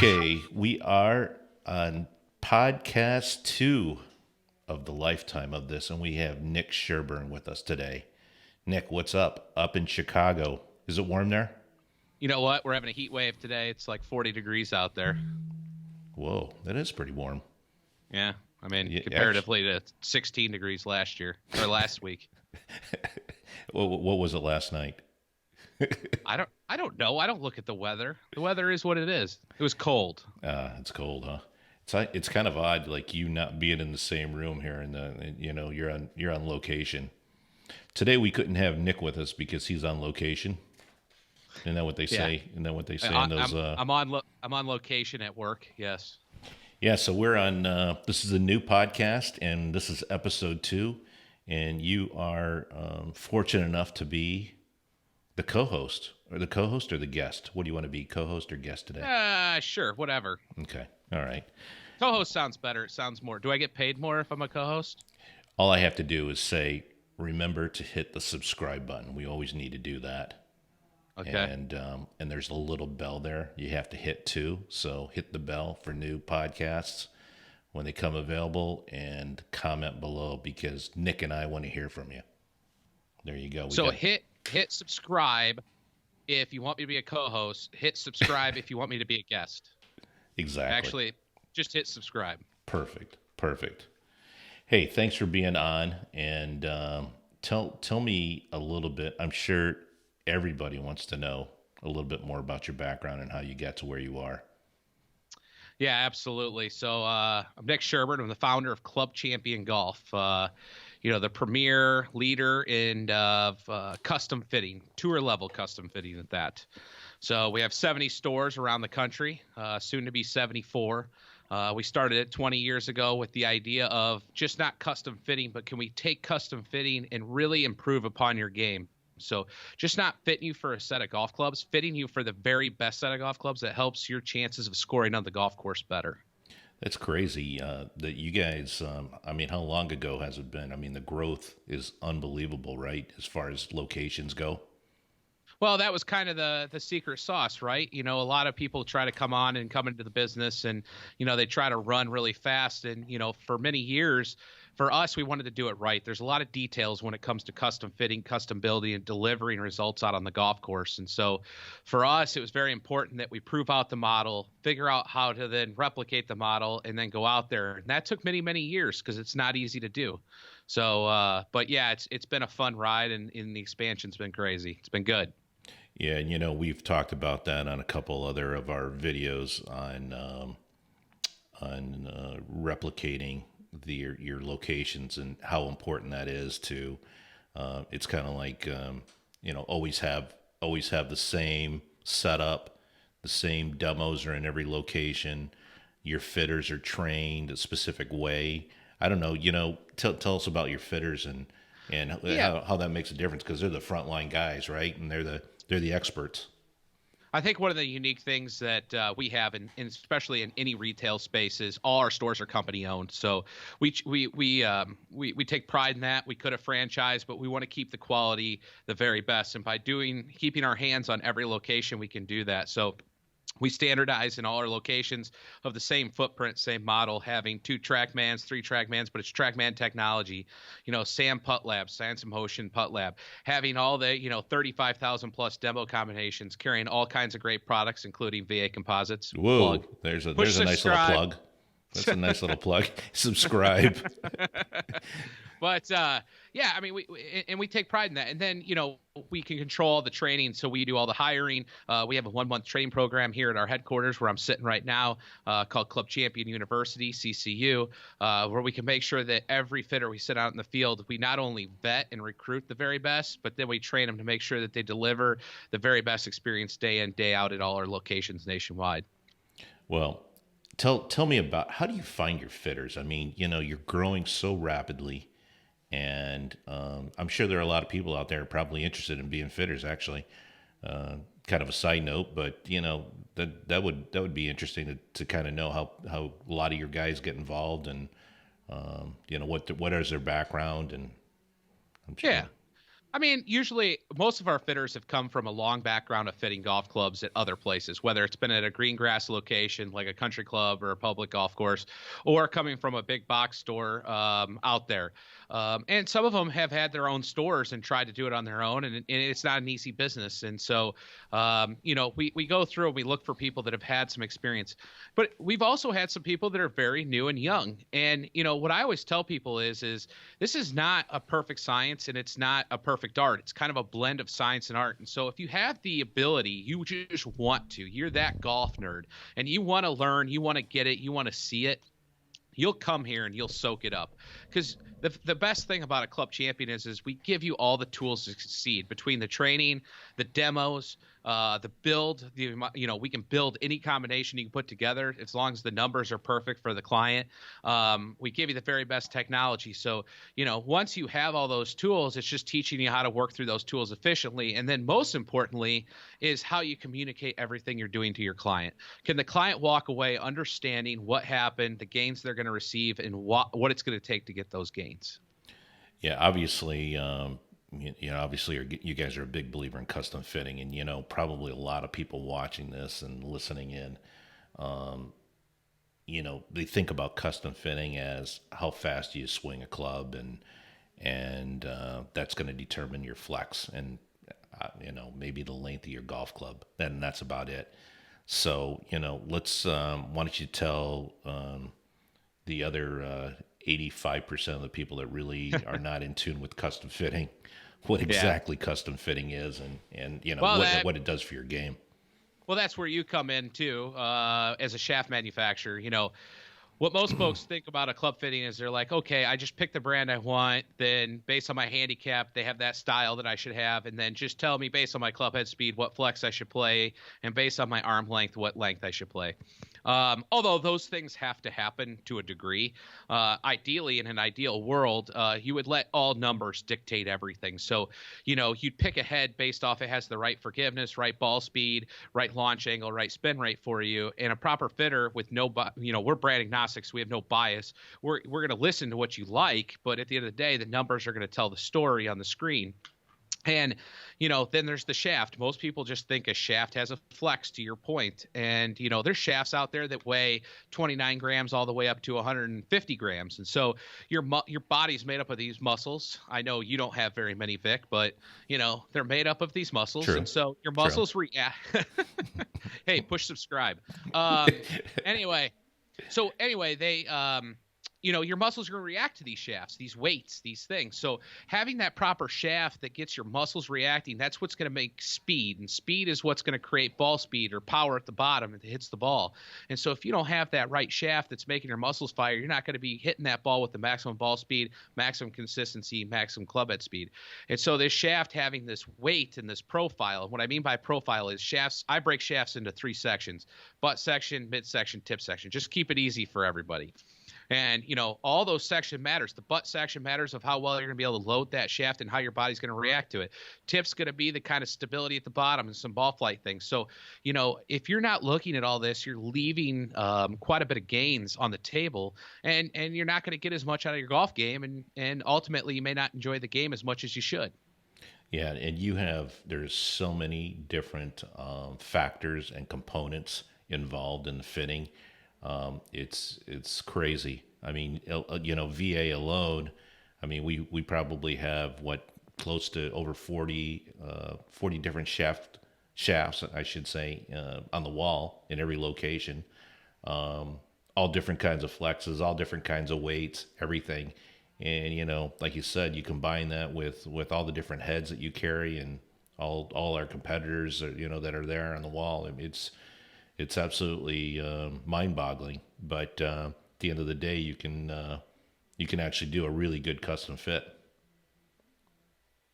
Okay, we are on podcast 2 of the lifetime of this, and we have Nick Sherburne with us today. Nick, what's up? Up in Chicago. Is it warm there? You know what? We're having a heat wave today. It's like 40 degrees out there. Whoa, that is pretty warm. Yeah. I mean, Yeah, comparatively to 16 degrees last year or last week. what was it last night? I don't know. I don't look at the weather. The weather is what it is. It was cold. It's cold, huh? It's kind of odd, like you not being in the same room here, and you're on location. Today we couldn't have Nick with us because he's on location. Isn't that what they Yeah. say? Isn't that what they say I, in those? I'm on location at work. Yes. Yeah, so we're on. This is a new podcast, and this is episode 2. And you are fortunate enough to be the co-host, or the guest. What do you want to be, co-host or guest today? Sure. Whatever. Okay, all right. Co-host sounds better. It sounds more. Do I get paid more if I'm a co-host? All I have to do is say, remember to hit the subscribe button. We always need to do that. Okay. And there's a little bell there you have to hit too. So hit the bell for new podcasts when they come available, and comment below because Nick and I want to hear from you. There you go. So hit subscribe if you want me to be a co-host. Hit subscribe if you want me to be a guest. Exactly. Actually, just hit subscribe. Perfect. Hey, thanks for being on, and tell me a little bit. I'm sure everybody wants to know a little bit more about your background and how you got to where you are. Yeah, absolutely. So I'm Nick Sherburne. I'm the founder of Club Champion Golf. The premier leader in custom fitting, tour level custom fitting at that. So we have 70 stores around the country, soon to be 74. We started it 20 years ago with the idea of just not custom fitting, but can we take custom fitting and really improve upon your game? So just not fitting you for a set of golf clubs, fitting you for the very best set of golf clubs that helps your chances of scoring on the golf course better. That's crazy that you guys, how long ago has it been? I mean, the growth is unbelievable, right? As far as locations go. Well, that was kind of the secret sauce, right? A lot of people try to come into the business and, they try to run really fast. And, for many years, for us, we wanted to do it right. There's a lot of details when it comes to custom fitting, custom building, and delivering results out on the golf course. And so for us, it was very important that we prove out the model, figure out how to then replicate the model, and then go out there. And that took many, many years because it's not easy to do. So, but yeah, it's been a fun ride, and the expansion's been crazy. It's been good. Yeah, and we've talked about that on a couple other of our videos on replicating your locations and how important that is to. It's kind of like always have the same setup, the same demos are in every location. Your fitters are trained a specific way. I don't know. Tell us about your fitters and Yeah. how that makes a difference, because they're the frontline guys, right? And they're the experts. I think one of the unique things that we have, especially in any retail space, is all our stores are company owned. So we take pride in that. We could have franchised, but we want to keep the quality the very best. And by keeping our hands on every location, we can do that. So we standardize in all our locations of the same footprint, same model, having 2 TrackMans, 3 TrackMans, but it's TrackMan technology, SAM Putt Lab, Science and Motion Putt Lab, having all the, 35,000 plus demo combinations, carrying all kinds of great products, including VA Composites. Whoa, Plug. there's a Push nice little subscribe. plug. That's a nice little plug. Subscribe. But we take pride in that. And then, we can control all the training. So we do all the hiring. We have a 1-month training program here at our headquarters where I'm sitting right now, called Club Champion University, CCU, where we can make sure that every fitter we sit out in the field, we not only vet and recruit the very best, but then we train them to make sure that they deliver the very best experience day in, day out at all our locations nationwide. Well, tell me about, how do you find your fitters? I mean, you're growing so rapidly. And I'm sure there are a lot of people out there probably interested in being fitters, actually. Kind of a side note, but that would be interesting to kind of know how a lot of your guys get involved, and what is their background, and I'm sure. Yeah. I mean, usually most of our fitters have come from a long background of fitting golf clubs at other places, whether it's been at a green grass location like a country club or a public golf course, or coming from a big box store out there. And some of them have had their own stores and tried to do it on their own, and it's not an easy business. And so, we go through and we look for people that have had some experience. But we've also had some people that are very new and young. And, what I always tell people is this is not a perfect science and it's not a perfect art. It's kind of a blend of science and art. And so if you have the ability, you just want to, you're that golf nerd and you want to learn, you want to get it, you want to see it, you'll come here and you'll soak it up. Because the best thing about a club champion is we give you all the tools to succeed between the training, the demos, the build. We can build any combination you can put together as long as the numbers are perfect for the client. We give you the very best technology. So, once you have all those tools, it's just teaching you how to work through those tools efficiently. And then most importantly is how you communicate everything you're doing to your client. Can the client walk away understanding what happened, the gains they're going to receive, and what it's going to take to get those gains? Yeah, obviously, obviously you guys are a big believer in custom fitting, and probably a lot of people watching this and listening in, they think about custom fitting as how fast you swing a club, and that's going to determine your flex and maybe the length of your golf club. Then that's about it. So let's why don't you tell the other 85% of the people that really are not in tune with custom fitting what exactly custom fitting is, and what it does for your game. Well, that's where you come in too, as a shaft manufacturer. What most folks think about a club fitting is they're like, okay, I just pick the brand I want. Then based on my handicap, they have that style that I should have. And then just tell me based on my club head speed, what flex I should play. And based on my arm length, what length I should play. Although those things have to happen to a degree. Ideally, in an ideal world, you would let all numbers dictate everything. So, you'd pick a head based off it has the right forgiveness, right ball speed, right launch angle, right spin rate for you. And a proper fitter with we're brand agnostic. So we have no bias. We're going to listen to what you like, but at the end of the day, the numbers are going to tell the story on the screen. And, then there's the shaft. Most people just think a shaft has a flex, to your point. And, there's shafts out there that weigh 29 grams all the way up to 150 grams. And so your body's made up of these muscles. I know you don't have very many, Vic, but, they're made up of these muscles. True. And so your muscles react. Hey, push subscribe. Anyway. So anyway, they, your muscles are going to react to these shafts, these weights, these things. So having that proper shaft that gets your muscles reacting, that's what's going to make speed. And speed is what's going to create ball speed or power at the bottom if it hits the ball. And so if you don't have that right shaft that's making your muscles fire, you're not going to be hitting that ball with the maximum ball speed, maximum consistency, maximum club head speed. And so this shaft having this weight and this profile, and what I mean by profile is shafts. I break shafts into 3 sections: butt section, mid section, tip section. Just keep it easy for everybody. And, all those section matters. The butt section matters of how well you're going to be able to load that shaft and how your body's going to react to it. Tip's going to be the kind of stability at the bottom and some ball flight things. So, if you're not looking at all this, you're leaving quite a bit of gains on the table, and you're not going to get as much out of your golf game. And ultimately, you may not enjoy the game as much as you should. Yeah, and there's so many different factors and components involved in the fitting. It's crazy. I mean, VA alone, I mean, we probably have close to over 40 different shafts, I should say, on the wall in every location. All different kinds of flexes, all different kinds of weights, everything. And, like you said, you combine that with all the different heads that you carry and all our competitors, that are there on the wall. I mean, it's absolutely mind-boggling. But at the end of the day, you can actually do a really good custom fit.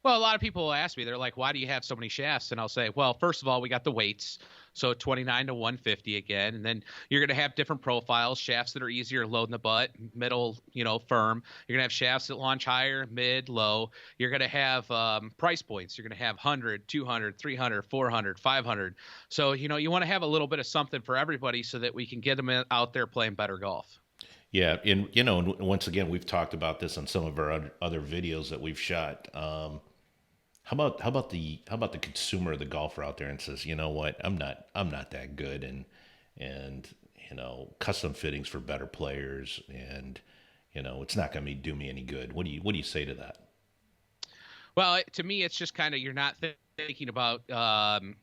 Well, a lot of people will ask me, they're like, why do you have so many shafts? And I'll say, well, first of all, we got the weights. So 29 to 150 again. And then you're going to have different profiles, shafts that are easier, load in the butt, middle, firm. You're going to have shafts that launch higher, mid, low. You're going to have price points. You're going to have 100, 200, 300, 400, 500. So, you want to have a little bit of something for everybody so that we can get them out there playing better golf. Yeah. And, and once again, we've talked about this on some of our other videos that we've shot. how about the consumer, the golfer out there, and says, you know what, I'm not that good, and custom fittings for better players, and it's not going to do me any good. What do you say to that? Well, to me, it's just kind of you're not thinking about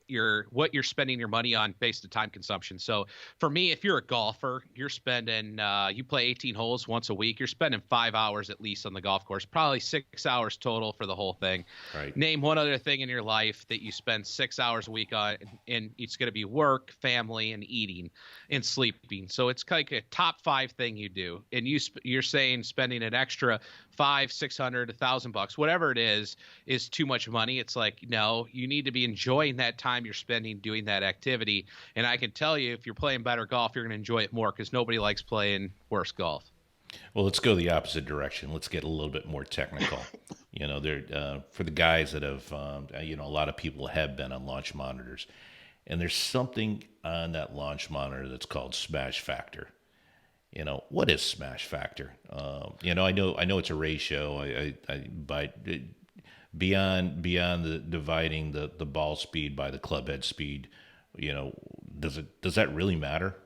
your what you're spending your money on based on time consumption. So for me, if you're a golfer, you're spending you play 18 holes once a week. You're spending 5 hours at least on the golf course, probably 6 hours total for the whole thing. Right. Name one other thing in your life that you spend 6 hours a week on, and it's going to be work, family, and eating and sleeping. So it's like a top five thing you do, and you're saying spending an extra 500, 600, $1,000, whatever it is too much money. It's like, no, you need to be enjoying that time you're spending doing that activity. And I can tell you, if you're playing better golf, you're going to enjoy it more because nobody likes playing worse golf. Well, let's go the opposite direction. Let's get a little bit more technical. There for the guys that have, a lot of people have been on launch monitors, and there's something on that launch monitor that's called smash factor. What is smash factor? I know it's a ratio. But beyond the dividing the ball speed by the club head speed, does that really matter?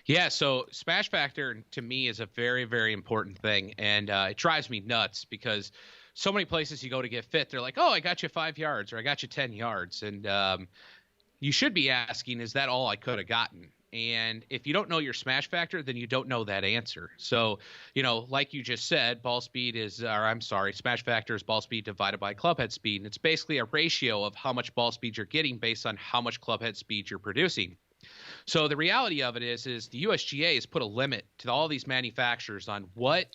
Yeah, so smash factor to me is a very, very important thing, and it drives me nuts because so many places you go to get fit, they're like, "Oh, I got you 5 yards," or "I got you 10 yards," and you should be asking, "Is that all I could have gotten?" And if you don't know your smash factor, then you don't know that answer. So, like you just said, smash factor is ball speed divided by club head speed. And it's basically a ratio of how much ball speed you're getting based on how much club head speed you're producing. So the reality of it is the USGA has put a limit to all these manufacturers on what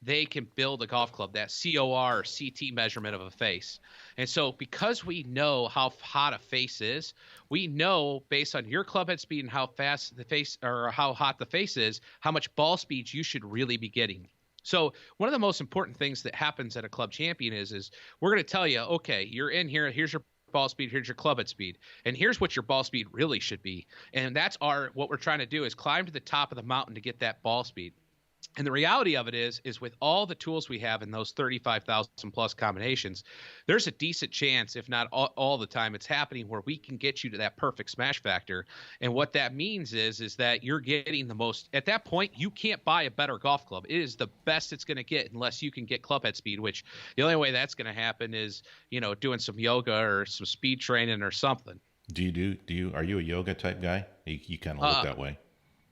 they can build a golf club, that COR or CT measurement of a face. And so because we know how hot a face is, we know based on your club head speed and how fast the face or how hot the face is, how much ball speed you should really be getting. So one of the most important things that happens at a club champion is we're going to tell you, okay, you're in here, here's your ball speed, here's your club head speed, and here's what your ball speed really should be. And that's what we're trying to do is climb to the top of the mountain to get that ball speed. And the reality of it is with all the tools we have in those 35,000 plus combinations, there's a decent chance, if not all the time, it's happening where we can get you to that perfect smash factor. And what that means is that you're getting the most. At that point, you can't buy a better golf club. It is the best it's going to get unless you can get club head speed, which the only way that's going to happen is, doing some yoga or some speed training or something. Are you a yoga type guy? You kind of look that way.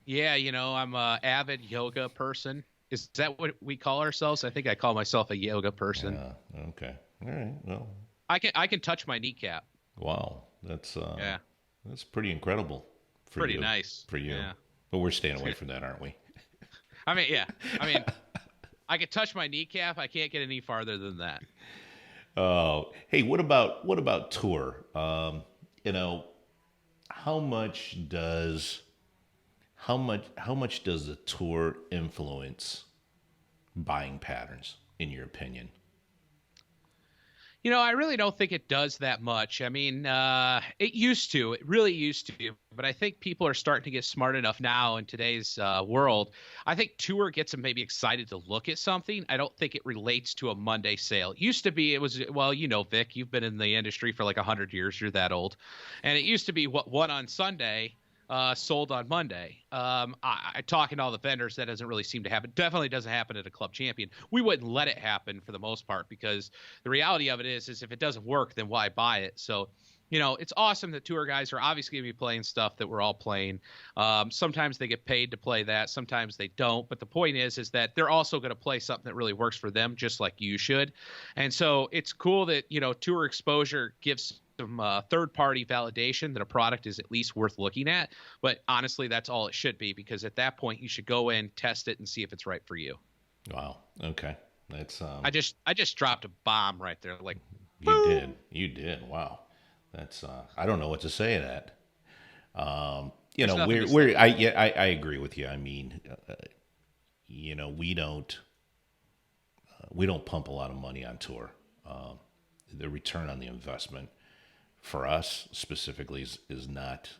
Yeah, I'm a avid yoga person. Is that what we call ourselves? I think I call myself a yoga person. Yeah. Okay. All right. Well, I can touch my kneecap. Wow. That's pretty incredible. Pretty nice for you. Yeah. But we're staying away from that, aren't we? I mean, I can touch my kneecap. I can't get any farther than that. Oh, hey, what about tour? How much does the tour influence buying patterns, in your opinion? I really don't think it does that much. I mean, it used to. It really used to. But I think people are starting to get smart enough now in today's world. I think tour gets them maybe excited to look at something. I don't think it relates to a Monday sale. It used to be, it was, well, Vic, you've been in the industry for like 100 years. You're that old. And it used to be one on Sunday, sold on Monday. I talking to all the vendors, that doesn't really seem to happen. Definitely doesn't happen at a club champion. We wouldn't let it happen for the most part because the reality of it is if it doesn't work, then why buy it? So, it's awesome that tour guys are obviously going to be playing stuff that we're all playing. Sometimes they get paid to play that. Sometimes they don't. But the point is that they're also going to play something that really works for them, just like you should. And so it's cool that, tour exposure gives some third-party validation that a product is at least worth looking at. But honestly, that's all it should be, because at that point you should go in, test it, and see if it's right for you. Wow. Okay. That's I just dropped a bomb right there. Like you did. Wow. That's I don't know what to say to that. I agree with you. I mean, we don't pump a lot of money on tour. The return on the investment for us specifically is not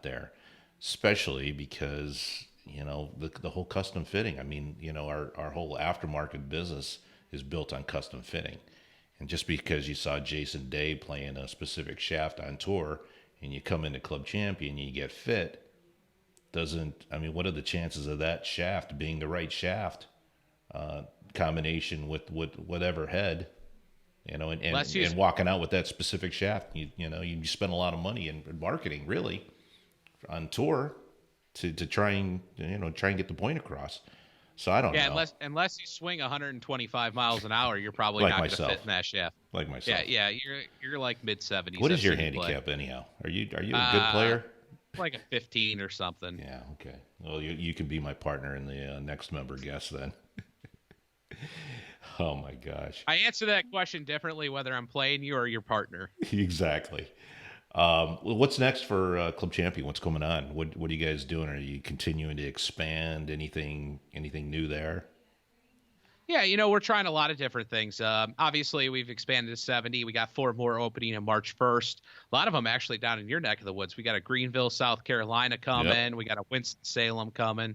there, especially because the whole custom fitting. I mean, our whole aftermarket business is built on custom fitting, And just because you saw Jason Day playing a specific shaft on tour and you come into Club Champion and you get fit, doesn't, I mean, what are the chances of that shaft being the right shaft combination with whatever head, and walking out with that specific shaft? You spend a lot of money in marketing, really, on tour to try and get the point across. So I don't know. Unless you swing 125 miles an hour, you're probably Like not going to myself. fit in that shaft. Like myself. Yeah, you're like mid 70s. What is your handicap anyhow? Are you a good player? Like a 15 or something. Yeah. Okay. Well, you can be my partner in the next member guest then. Oh my gosh. I answer that question differently whether I'm playing you or your partner. Exactly. Well, what's next for Club Champion? What's coming on? What are you guys doing? Are you continuing to expand? Anything new there? Yeah, we're trying a lot of different things. Obviously, we've expanded to 70. We got 4 more opening on March 1st. A lot of them actually down in your neck of the woods. We got a Greenville, South Carolina coming. Yep. We got a Winston-Salem coming.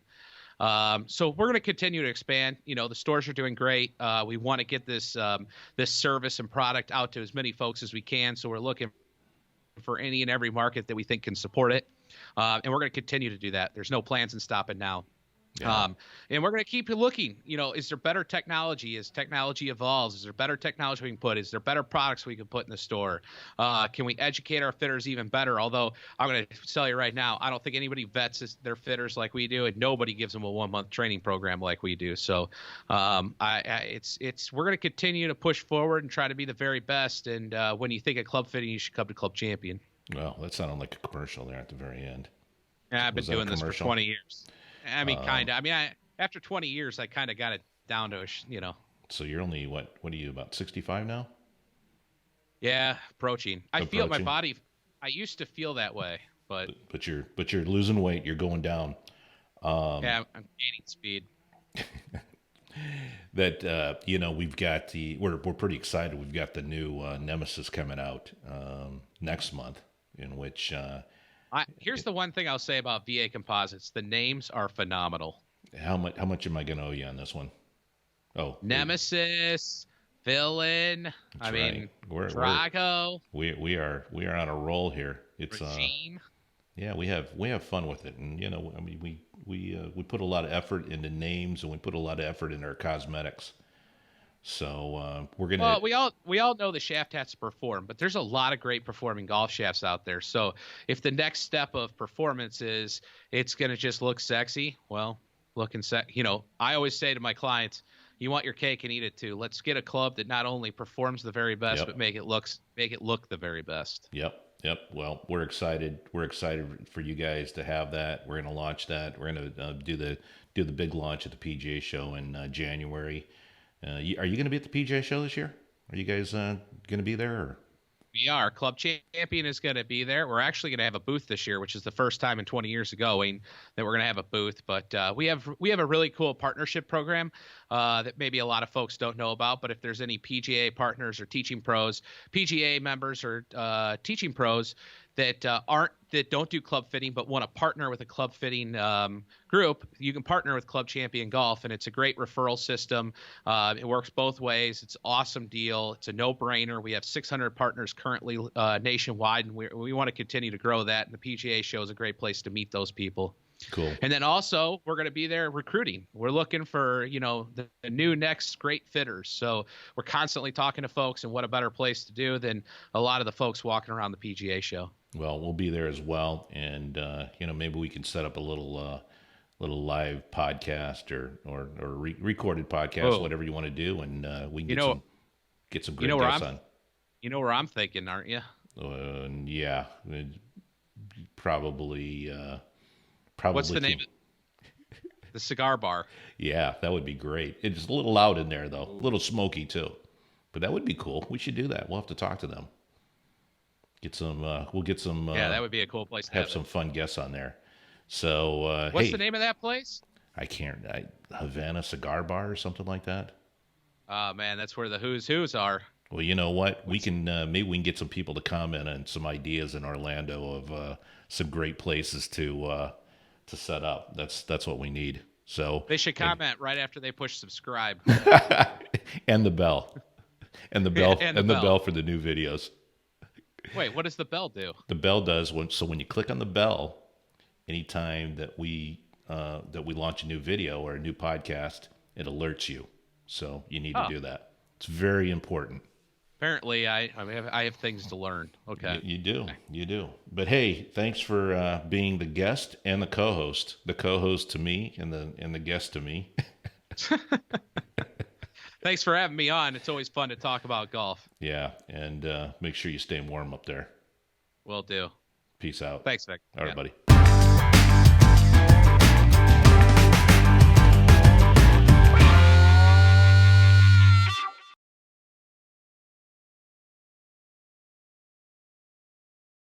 So we're going to continue to expand. The stores are doing great. We want to get this service and product out to as many folks as we can. So we're looking for any and every market that we think can support it. And we're going to continue to do that. There's no plans in stopping now. Yeah. And we're going to keep looking, is there better technology as technology evolves? Is there better technology we can put? Is there better products we can put in the store? Can we educate our fitters even better? Although I'm going to tell you right now, I don't think anybody vets their fitters like we do, and nobody gives them a 1-month training program like we do. So we're going to continue to push forward and try to be the very best. And when you think of club fitting, you should come to Club Champion. Well, that sounded like a commercial there at the very end. Yeah, I've been doing this for 20 years. I mean, kind of. I mean, after 20 years, I kind of got it down to, So you're only, what are you, about 65 now? Yeah, approaching. I feel my body. I used to feel that way, but you're losing weight. You're going down. Yeah, I'm gaining speed. That we've got we're pretty excited. We've got the new Nemesis coming out next month, in which. Here's the one thing I'll say about VA Composites. The names are phenomenal. How much am I going to owe you on this one? Oh, Nemesis, Villain. I mean, Drago. We are on a roll here. It's Regime. Yeah, we have fun with it, and I mean, we put a lot of effort into names, and we put a lot of effort into our cosmetics. So we're gonna. Well, we all know the shaft has to perform, but there's a lot of great performing golf shafts out there. So if the next step of performance is it's gonna just look sexy, well, I always say to my clients, you want your cake and eat it too. Let's get a club that not only performs the very best, but make it look the very best. Yep. Well, we're excited. We're excited for you guys to have that. We're gonna launch that. We're gonna do the big launch at the PGA Show in January. Are you going to be at the PGA Show this year? Are you guys going to be there? Or? We are. Club Champion is going to be there. We're actually going to have a booth this year, which is the first time in 20 years ago that we're going to have a booth. But we have a really cool partnership program that maybe a lot of folks don't know about. But if there's any PGA partners or teaching pros, PGA members or teaching pros that don't do club fitting but want to partner with a club fitting group, you can partner with Club Champion Golf, and it's a great referral system. It works both ways. It's an awesome deal. It's a no-brainer. We have 600 partners currently nationwide, and we want to continue to grow that. And the PGA Show is a great place to meet those people. Cool. And then also we're going to be there recruiting. We're looking for, the new next great fitters. So we're constantly talking to folks, and what a better place to do than a lot of the folks walking around the PGA Show. Well, we'll be there as well. And, maybe we can set up a little live podcast or recorded podcast, whatever you want to do. And we can get some great guests on. You know where I'm thinking, aren't you? Yeah, probably. What's the name? The cigar bar. Yeah, that would be great. It's a little loud in there, though. A little smoky, too. But that would be cool. We should do that. We'll have to talk to them. We'll get some. Yeah, that would be a cool place to have some fun guests on there. So, what's the name of that place? Havana Cigar Bar or something like that. Oh, man, that's where the who's are. Well, you know what? We can maybe we can get some people to comment on some ideas in Orlando of some great places to set up. That's what we need. So they should comment right after they push subscribe and the bell. And the bell And the and the bell. bell for the new videos. Wait, what does the bell do? The bell does when you click on the bell, anytime that we launch a new video or a new podcast, it alerts you. So you need to Oh, do that. It's very important. apparently I have things to learn. Okay. You do. But hey, thanks for being the guest and the co-host. The co-host to me and the guest to me. Thanks for having me on. It's always fun to talk about golf. Yeah, and make sure you stay warm up there. Will do. Peace out. Thanks, Vic. All right, Yeah. buddy.